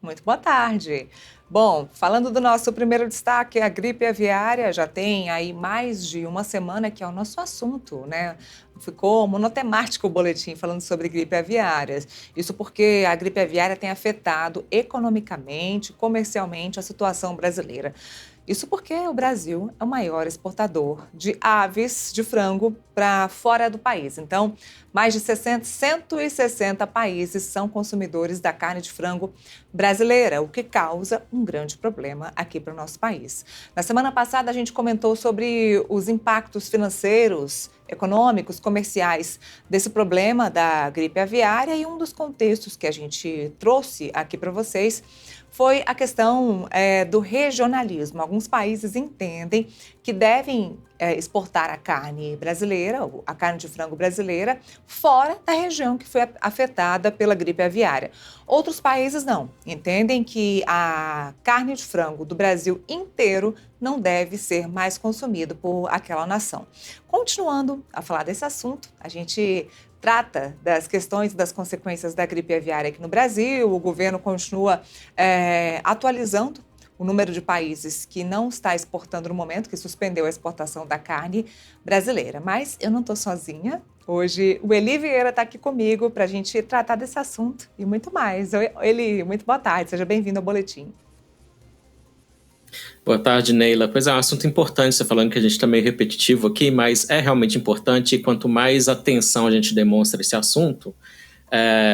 Muito boa tarde. Bom, falando do nosso primeiro destaque, a gripe aviária já tem aí mais de uma semana que é o nosso assunto, né? Ficou monotemático o boletim falando sobre gripe aviária. Isso porque a gripe aviária tem afetado economicamente, comercialmente a situação brasileira. Isso porque o Brasil é o maior exportador de aves de frango para fora do país. Então, mais de 160 países são consumidores da carne de frango brasileira, o que causa um grande problema aqui para o nosso país. Na semana passada, a gente comentou sobre os impactos financeiros, econômicos, comerciais desse problema da gripe aviária e um dos contextos que a gente trouxe aqui para vocês foi a questão do regionalismo. Alguns países entendem que devem exportar a carne brasileira, a carne de frango brasileira, fora da região que foi afetada pela gripe aviária. Outros países não, entendem que a carne de frango do Brasil inteiro não deve ser mais consumido por aquela nação. Continuando a falar desse assunto, a gente trata das questões e das consequências da gripe aviária aqui no Brasil. O governo continua atualizando o número de países que não está exportando no momento, que suspendeu a exportação da carne brasileira. Mas eu não estou sozinha. Hoje o Eli Vieira está aqui comigo para a gente tratar desse assunto e muito mais. Oi, Eli, muito boa tarde, seja bem-vindo ao Boletim. Boa tarde, Neila. Pois é um assunto importante, você falando que a gente está meio repetitivo aqui, mas é realmente importante e quanto mais atenção a gente demonstra esse assunto,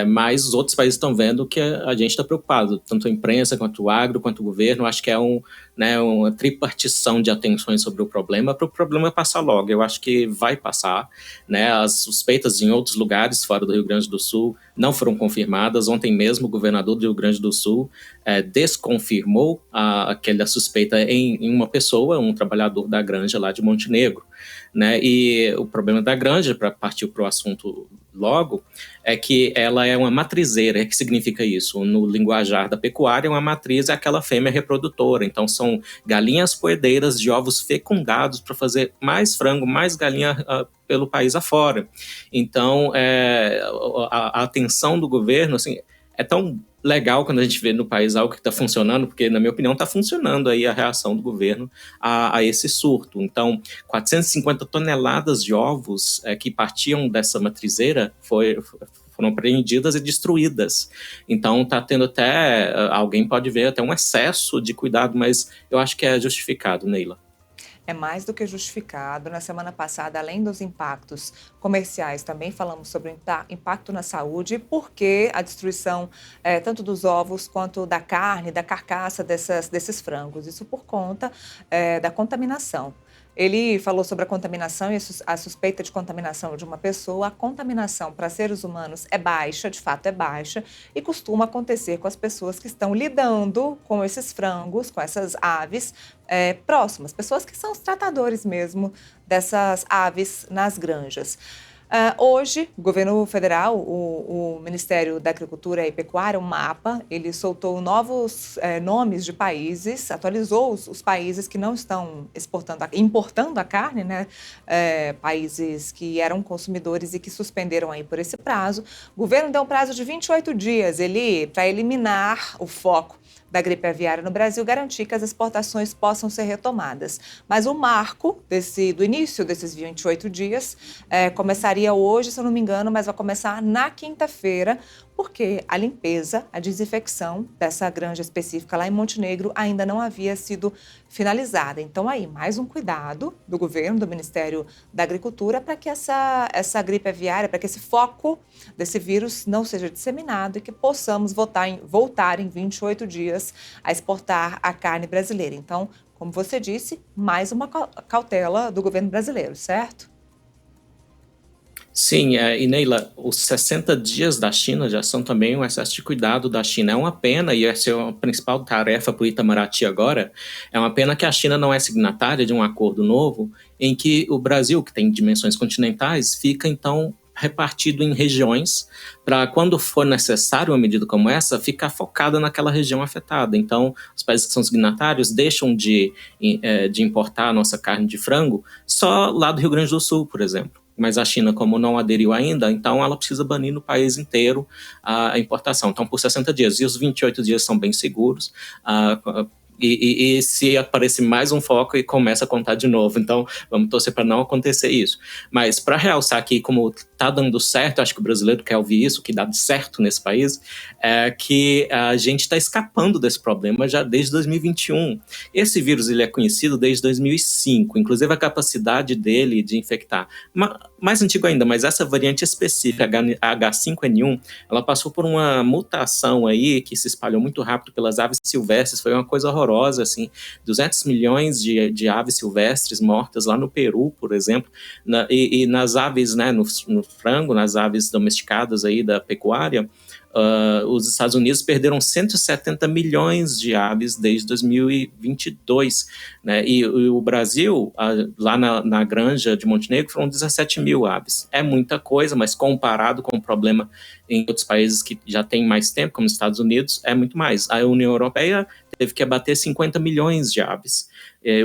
mais os outros países estão vendo que a gente está preocupado, tanto a imprensa, quanto o agro, quanto o governo. Acho que é uma tripartição de atenções sobre o problema, para o problema passar logo. Eu acho que vai passar, né? As suspeitas em outros lugares fora do Rio Grande do Sul não foram confirmadas. Ontem mesmo o governador do Rio Grande do Sul desconfirmou aquela suspeita em uma pessoa, um trabalhador da granja lá de Montenegro, né? E o problema da granja, para partir para o assunto logo, é que ela é uma matrizeira. O que significa isso? No linguajar da pecuária, uma matriz é aquela fêmea reprodutora. Então, são galinhas poedeiras de ovos fecundados para fazer mais frango, mais galinha pelo país afora. Então, a atenção do governo, assim, é tão legal quando a gente vê no país algo que está funcionando, porque, na minha opinião, está funcionando aí a reação do governo a esse surto. Então, 450 toneladas de ovos que partiam dessa matrizeira foram apreendidas e destruídas. Então, está tendo até, alguém pode ver até um excesso de cuidado, mas eu acho que é justificado, Neila. É mais do que justificado. Na semana passada, além dos impactos comerciais, também falamos sobre o impacto na saúde, porque a destruição tanto dos ovos quanto da carne, da carcaça desses frangos. Isso por conta da contaminação. Ele falou sobre a contaminação e a suspeita de contaminação de uma pessoa. A contaminação para seres humanos é baixa, de fato é baixa, e costuma acontecer com as pessoas que estão lidando com esses frangos, com essas aves próximas, pessoas que são os tratadores mesmo dessas aves nas granjas. Hoje, o governo federal, o Ministério da Agricultura e Pecuária, o MAPA, ele soltou novos nomes de países, atualizou os países que não estão importando a carne, né? Países que eram consumidores e que suspenderam aí por esse prazo. O governo deu um prazo de 28 dias para eliminar o foco da gripe aviária no Brasil, garantir que as exportações possam ser retomadas. Mas o marco do início desses 28 dias começaria hoje, se eu não me engano, mas vai começar na quinta-feira, porque a limpeza, a desinfecção dessa granja específica lá em Montenegro ainda não havia sido finalizada. Então, aí, mais um cuidado do governo, do Ministério da Agricultura, para que essa gripe aviária, para que esse foco desse vírus não seja disseminado e que possamos voltar em 28 dias a exportar a carne brasileira. Então, como você disse, mais uma cautela do governo brasileiro, certo? Sim, e Neila, os 60 dias da China já são também um excesso de cuidado da China. É uma pena, e essa é a principal tarefa para o Itamaraty agora, é uma pena que a China não é signatária de um acordo novo em que o Brasil, que tem dimensões continentais, fica então repartido em regiões para, quando for necessário uma medida como essa, ficar focada naquela região afetada. Então, os países que são signatários deixam de importar a nossa carne de frango só lá do Rio Grande do Sul, por exemplo. mas a China, como não aderiu ainda, então ela precisa banir no país inteiro a importação. Então, por 60 dias. E os 28 dias são bem seguros. E se aparecer mais um foco, e começa a contar de novo. Então, vamos torcer para não acontecer isso. Mas, para realçar aqui como está dando certo, acho que o brasileiro quer ouvir isso, que dá certo nesse país, é que a gente está escapando desse problema já desde 2021. Esse vírus ele é conhecido desde 2005, inclusive a capacidade dele de infectar. Mais antigo ainda, mas essa variante específica, H5N1, ela passou por uma mutação aí que se espalhou muito rápido pelas aves silvestres, foi uma coisa horrorosa, assim, 200 milhões de aves silvestres mortas lá no Peru, por exemplo, e nas aves, né, no frango, nas aves domesticadas aí da pecuária, os Estados Unidos perderam 170 milhões de aves desde 2022, né? E o Brasil, lá na granja de Montenegro, foram 17 mil aves. É muita coisa, mas comparado com o problema em outros países que já têm mais tempo, como os Estados Unidos, é muito mais. A União Europeia teve que abater 50 milhões de aves.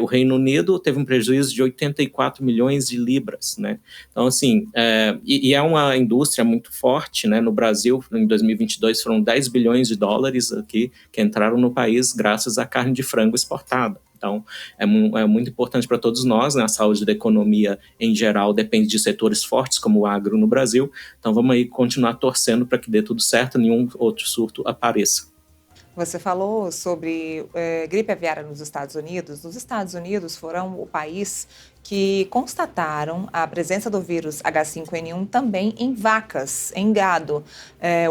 O Reino Unido teve um prejuízo de 84 milhões de libras, né? Então, assim, é uma indústria muito forte, né? No Brasil, em 2022, foram 10 bilhões de dólares aqui que entraram no país graças à carne de frango exportada. Então, é muito importante para todos nós, né? A saúde da economia, em geral, depende de setores fortes, como o agro no Brasil. Então, vamos aí continuar torcendo para que dê tudo certo, nenhum outro surto apareça. Você falou sobre gripe aviária nos Estados Unidos. Os Estados Unidos foram o país que constataram a presença do vírus H5N1 também em vacas, em gado.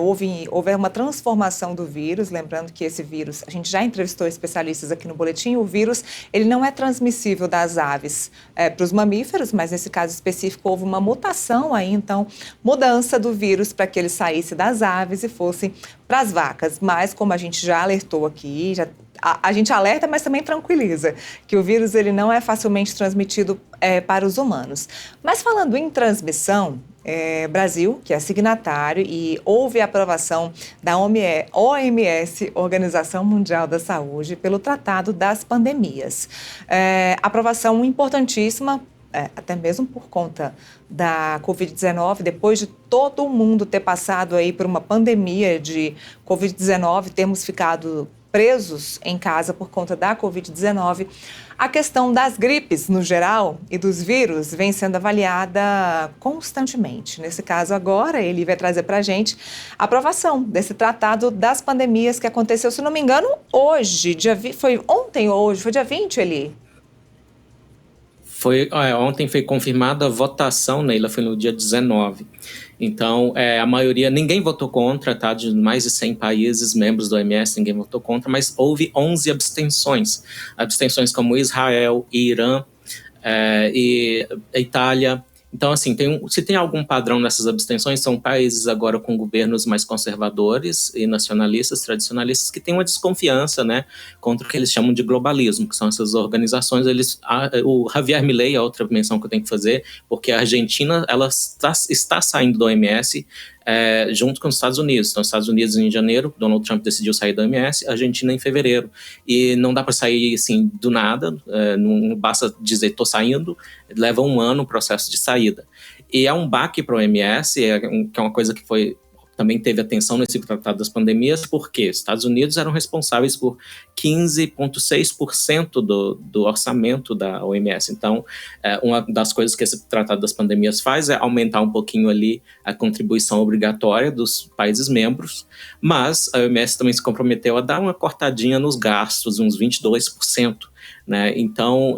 Houve uma transformação do vírus, lembrando que esse vírus, a gente já entrevistou especialistas aqui no boletim, o vírus ele não é transmissível das aves para os mamíferos, mas nesse caso específico houve uma mutação aí, então, mudança do vírus para que ele saísse das aves e fosse para as vacas. Mas como a gente já alertou aqui, a gente alerta, mas também tranquiliza, que o vírus ele não é facilmente transmitido para os humanos. Mas falando em transmissão, Brasil, que é signatário, e houve a aprovação da OMS, Organização Mundial da Saúde, pelo Tratado das Pandemias. Aprovação importantíssima, até mesmo por conta da Covid-19, depois de todo mundo ter passado aí por uma pandemia de Covid-19, termos ficado presos em casa por conta da Covid-19, a questão das gripes, no geral, e dos vírus vem sendo avaliada constantemente. Nesse caso agora, ele vai trazer para a gente a aprovação desse Tratado das Pandemias que aconteceu, se não me engano, hoje, foi ontem ou hoje, foi dia 20, Eli? Ontem foi confirmada a votação, Neila, foi no dia 19. Então, a maioria, ninguém votou contra, tá? De mais de 100 países, membros do OMS, ninguém votou contra, mas houve 11 abstenções. Abstenções como Israel, Irã e a Itália. Então, assim, se tem algum padrão nessas abstenções, são países agora com governos mais conservadores e nacionalistas, tradicionalistas, que têm uma desconfiança, né, contra o que eles chamam de globalismo, que são essas organizações. O Javier Milei, a outra menção que eu tenho que fazer, porque a Argentina ela está saindo do OMS, junto com os Estados Unidos. Então, os Estados Unidos em janeiro, Donald Trump decidiu sair da OMS, a Argentina em fevereiro. E não dá para sair assim do nada, não basta dizer estou saindo, leva um ano o processo de saída. E é um baque para a OMS, que é uma coisa que também teve atenção nesse Tratado das Pandemias, porque os Estados Unidos eram responsáveis por 15,6% do orçamento da OMS. Então, uma das coisas que esse Tratado das Pandemias faz é aumentar um pouquinho ali a contribuição obrigatória dos países membros, mas a OMS também se comprometeu a dar uma cortadinha nos gastos, uns 22%. Né? Então,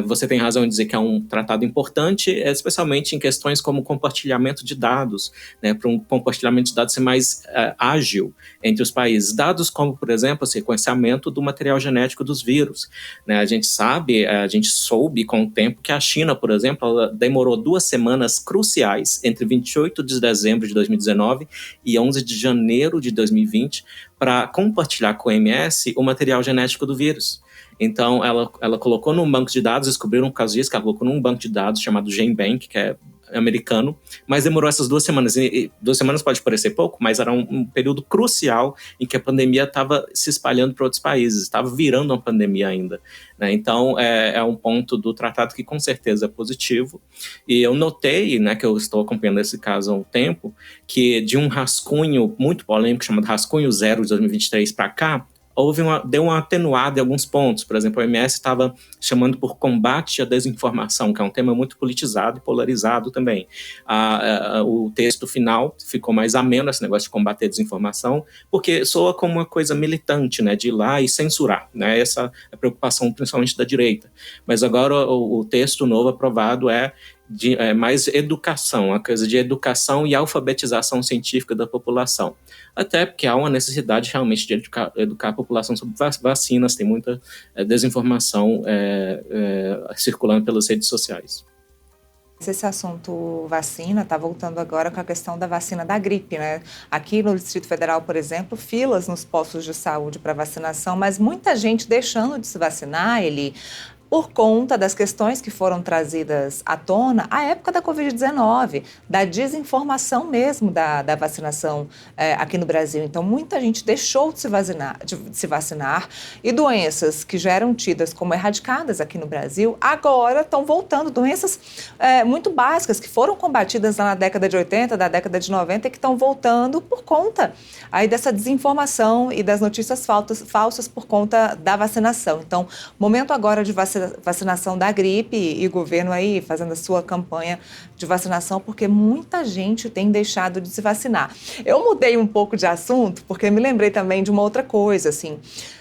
você tem razão em dizer que é um tratado importante, especialmente em questões como compartilhamento de dados, né? Para um compartilhamento de dados ser mais ágil entre os países. Dados como, por exemplo, o sequenciamento do material genético dos vírus. Né? A gente soube com o tempo que a China, por exemplo, ela demorou 2 semanas cruciais entre 28 de dezembro de 2019 e 11 de janeiro de 2020 para compartilhar com a OMS o material genético do vírus. Então, ela colocou num banco de dados, descobriram um caso disso, que ela colocou num banco de dados chamado GenBank, que é americano, mas demorou essas 2 semanas. E 2 semanas pode parecer pouco, mas era um período crucial em que a pandemia estava se espalhando para outros países, estava virando uma pandemia ainda, né? Então, é um ponto do tratado que com certeza é positivo. E eu notei, né, que eu estou acompanhando esse caso há um tempo, que de um rascunho muito polêmico chamado Rascunho Zero de 2023 para cá, deu uma atenuada em alguns pontos. Por exemplo, a OMS estava chamando por combate à desinformação, que é um tema muito politizado e polarizado também. O texto final ficou mais ameno, esse negócio de combater a desinformação, porque soa como uma coisa militante, né, de ir lá e censurar, né, essa é a preocupação principalmente da direita. Mas agora o texto novo aprovado é mais educação, a coisa de educação e alfabetização científica da população. Até porque há uma necessidade realmente de educar a população sobre vacinas, tem muita desinformação circulando pelas redes sociais. Esse assunto vacina está voltando agora com a questão da vacina da gripe, né? Aqui no Distrito Federal, por exemplo, filas nos postos de saúde para vacinação, mas muita gente deixando de se vacinar, por conta das questões que foram trazidas à tona à época da Covid-19, da desinformação mesmo da vacinação aqui no Brasil. Então, muita gente deixou de se vacinar e doenças que já eram tidas como erradicadas aqui no Brasil, agora estão voltando. Doenças muito básicas que foram combatidas lá na década de 80, da década de 90 e que estão voltando por conta aí dessa desinformação e das notícias falsas por conta da vacinação. Então, momento agora de vacinação da gripe e o governo aí fazendo a sua campanha de vacinação, porque muita gente tem deixado de se vacinar. Eu mudei um pouco de assunto, porque me lembrei também de uma outra coisa, assim.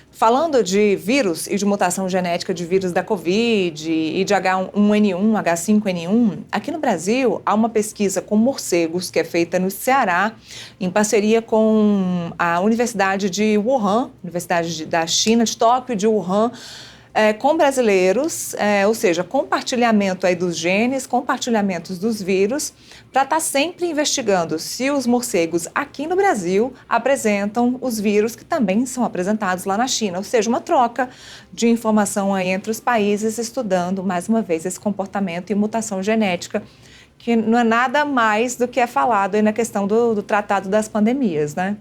Falando de vírus e de mutação genética de vírus da Covid e de H1N1, H5N1, aqui no Brasil há uma pesquisa com morcegos que é feita no Ceará, em parceria com a Universidade de Wuhan, Universidade da China, de Tóquio, de Wuhan, com brasileiros, ou seja, compartilhamento aí dos genes, compartilhamentos dos vírus, para estar sempre investigando se os morcegos aqui no Brasil apresentam os vírus que também são apresentados lá na China, ou seja, uma troca de informação aí entre os países, estudando mais uma vez esse comportamento e mutação genética, que não é nada mais do que é falado aí na questão do Tratado das Pandemias, né?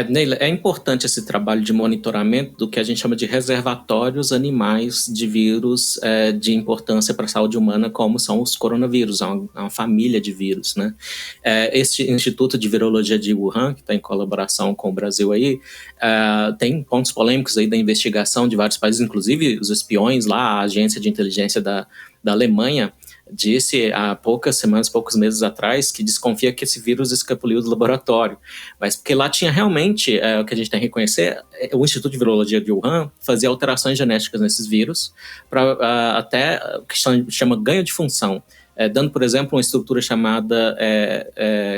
Neila, é importante esse trabalho de monitoramento do que a gente chama de reservatórios animais de vírus de importância para a saúde humana, como são os coronavírus, uma família de vírus, né? Este Instituto de Virologia de Wuhan, que está em colaboração com o Brasil aí, tem pontos polêmicos aí da investigação de vários países, inclusive os espiões lá, a agência de inteligência da Alemanha, disse há poucas semanas, poucos meses atrás, que desconfia que esse vírus escapuliu do laboratório. Mas porque lá tinha realmente, o que a gente tem que reconhecer, o Instituto de Virologia de Wuhan fazia alterações genéticas nesses vírus, para até o que chama ganho de função. Dando, por exemplo, uma estrutura chamada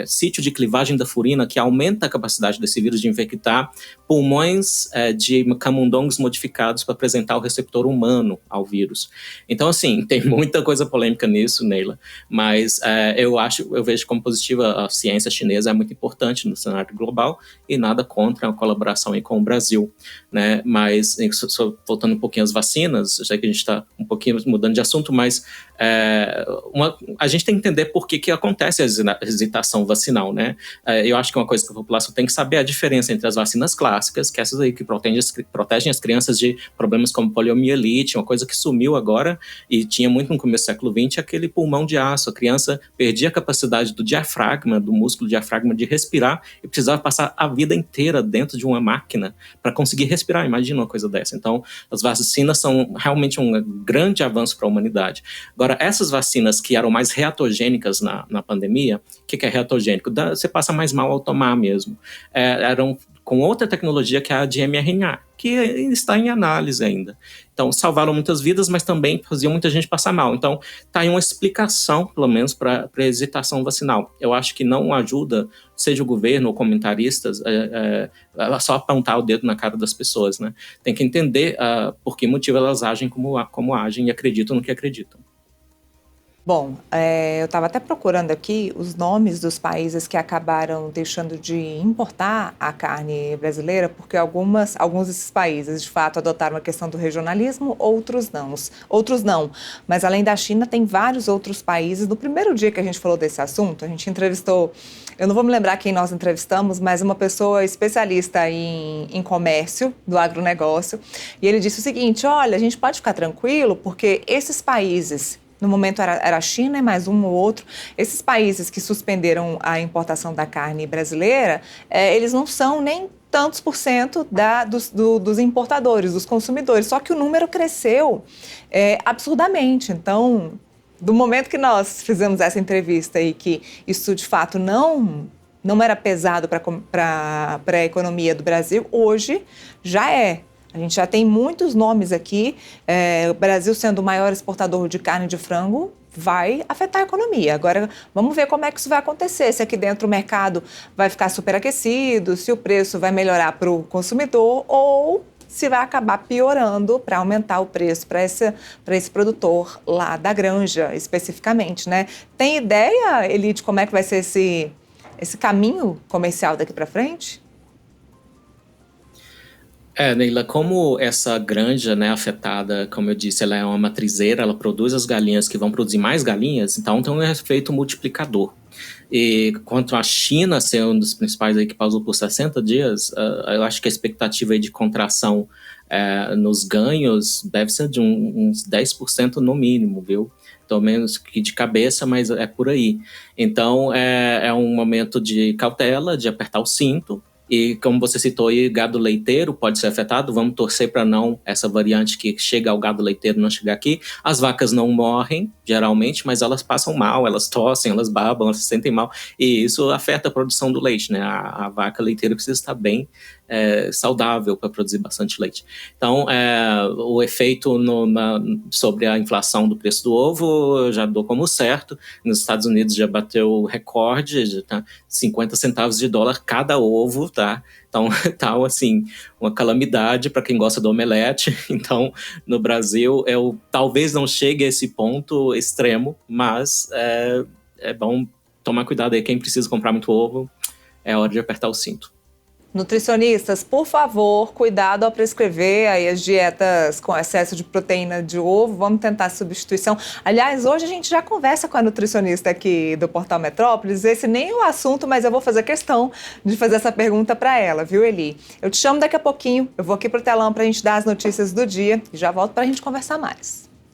sítio de clivagem da furina, que aumenta a capacidade desse vírus de infectar pulmões de camundongos modificados para apresentar o receptor humano ao vírus. Então, assim, tem muita coisa polêmica nisso, Neila, mas eu vejo como positiva a ciência chinesa, é muito importante no cenário global e nada contra a colaboração aí com o Brasil, né? Mas, só voltando um pouquinho às vacinas, já que a gente está um pouquinho mudando de assunto, mas a gente tem que entender por que acontece a hesitação vacinal, né? Eu acho que uma coisa que a população tem que saber é a diferença entre as vacinas clássicas, que essas aí que protegem as crianças de problemas como poliomielite, uma coisa que sumiu agora e tinha muito no começo do século XX, aquele pulmão de aço. A criança perdia a capacidade do diafragma, do músculo diafragma de respirar e precisava passar a vida inteira dentro de uma máquina para conseguir respirar. Imagina uma coisa dessa. Então, as vacinas são realmente um grande avanço para a humanidade. Agora, essas vacinas que eram mais reatogênicas na pandemia, o que é reatogênico? Você passa mais mal ao tomar mesmo. Eram com outra tecnologia que é a de mRNA, que está em análise ainda. Então, salvaram muitas vidas, mas também faziam muita gente passar mal. Então, está aí uma explicação, pelo menos, para a hesitação vacinal. Eu acho que não ajuda, seja o governo ou comentaristas, só apontar o dedo na cara das pessoas, né? Tem que entender por que motivo elas agem como agem e acreditam no que acreditam. Bom, eu estava até procurando aqui os nomes dos países que acabaram deixando de importar a carne brasileira, porque alguns desses países, de fato, adotaram a questão do regionalismo, outros não. Outros não. Mas, além da China, tem vários outros países. No primeiro dia que a gente falou desse assunto, a gente entrevistou, eu não vou me lembrar quem nós entrevistamos, mas uma pessoa especialista em comércio, do agronegócio, e ele disse o seguinte: olha, a gente pode ficar tranquilo, porque esses países, no momento era a China e mais um ou outro, esses países que suspenderam a importação da carne brasileira, eles não são nem tantos por cento dos importadores, dos consumidores, só que o número cresceu absurdamente. Então, do momento que nós fizemos essa entrevista e que isso de fato não era pesado para a economia do Brasil, hoje já é. A gente já tem muitos nomes aqui. O Brasil, sendo o maior exportador de carne de frango, vai afetar a economia. Agora, vamos ver como é que isso vai acontecer. Se aqui dentro o mercado vai ficar superaquecido, se o preço vai melhorar para o consumidor ou se vai acabar piorando para aumentar o preço para esse produtor lá da granja, especificamente, né? Tem ideia, Eli, de como é que vai ser esse caminho comercial daqui para frente? Neila, como essa granja, né, afetada, como eu disse, ela é uma matrizeira, ela produz as galinhas que vão produzir mais galinhas, então tem um efeito multiplicador. E quanto à China ser um dos principais aí que pausou por 60 dias, eu acho que a expectativa aí de contração nos ganhos deve ser de uns 10% no mínimo, viu? Pelo menos que de cabeça, mas é por aí. Então, é um momento de cautela, de apertar o cinto. E como você citou aí, gado leiteiro pode ser afetado. Vamos torcer para não essa variante que chega ao gado leiteiro não chegar aqui. As vacas não morrem, geralmente, mas elas passam mal, elas tossem, elas babam, elas se sentem mal. E isso afeta a produção do leite, né? A vaca leiteira precisa estar bem saudável para produzir bastante leite. Então, o efeito sobre a inflação do preço do ovo eu já dou como certo. Nos Estados Unidos já bateu recorde, tá? 50 centavos de dólar cada ovo, tá? Então, tá assim, uma calamidade para quem gosta do omelete. Então, no Brasil, talvez não chegue a esse ponto extremo, mas é bom tomar cuidado aí. Quem precisa comprar muito ovo, é hora de apertar o cinto. Nutricionistas, por favor, cuidado ao prescrever aí as dietas com excesso de proteína de ovo. Vamos tentar substituição. Aliás, hoje a gente já conversa com a nutricionista aqui do Portal Metrópolis. Esse nem é o assunto, mas eu vou fazer questão de fazer essa pergunta para ela, viu, Eli? Eu te chamo daqui a pouquinho. Eu vou aqui pro telão para a gente dar as notícias do dia e já volto para a gente conversar mais.